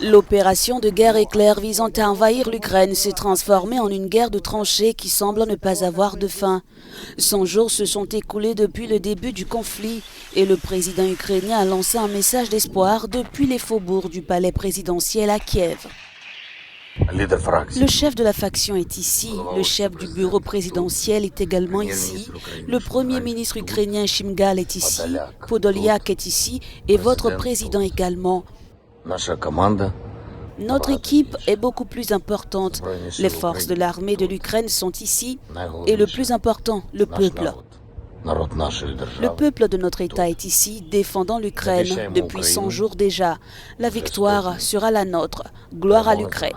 L'opération de guerre éclair visant à envahir l'Ukraine s'est transformée en une guerre de tranchées qui semble ne pas avoir de fin. 100 jours se sont écoulés depuis le début du conflit et le président ukrainien a lancé un message d'espoir depuis les faubourgs du palais présidentiel à Kiev. Le chef de la faction est ici, le chef du bureau présidentiel est également ici, le premier ministre ukrainien Shmyhal est ici, Podolyak est ici et votre président également. Notre équipe est beaucoup plus importante. Les forces de l'armée de l'Ukraine sont ici et le plus important, le peuple. Le peuple de notre État est ici, défendant l'Ukraine depuis 100 jours déjà. La victoire sera la nôtre. Gloire à l'Ukraine.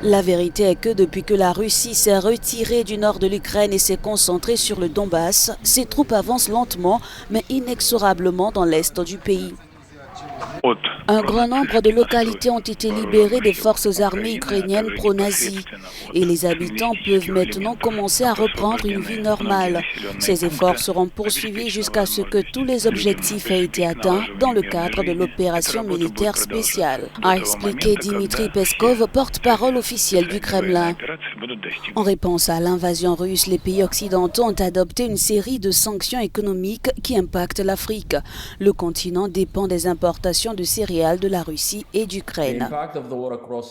La vérité est que depuis que la Russie s'est retirée du nord de l'Ukraine et s'est concentrée sur le Donbass, ses troupes avancent lentement mais inexorablement dans l'est du pays. Un grand nombre de localités ont été libérées des forces armées ukrainiennes pro-nazies et les habitants peuvent maintenant commencer à reprendre une vie normale. Ces efforts seront poursuivis jusqu'à ce que tous les objectifs aient été atteints dans le cadre de l'opération militaire spéciale, a expliqué Dmitry Peskov, porte-parole officiel du Kremlin. En réponse à l'invasion russe, les pays occidentaux ont adopté une série de sanctions économiques qui impactent l'Afrique. Le continent dépend des importations de céréales de la Russie et d'Ukraine.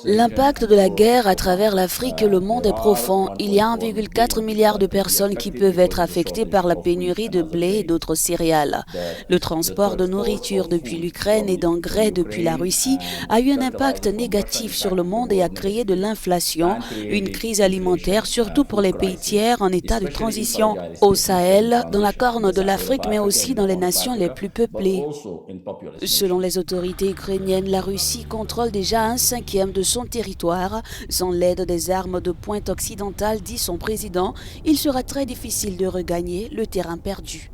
L'impact de la guerre à travers l'Afrique et le monde est profond. Il y a 1,4 milliard de personnes qui peuvent être affectées par la pénurie de blé et d'autres céréales. Le transport de nourriture depuis l'Ukraine et d'engrais depuis la Russie a eu un impact négatif sur le monde et a créé de l'inflation, une crise alimentaire, surtout pour les pays tiers en état de transition, au Sahel, dans la Corne de l'Afrique, mais aussi dans les nations les plus peuplées. Selon les autorités ukrainiennes, la Russie contrôle déjà 1/5 de son territoire. Sans l'aide des armes de pointe occidentales, dit son président, il sera très difficile de regagner le terrain perdu.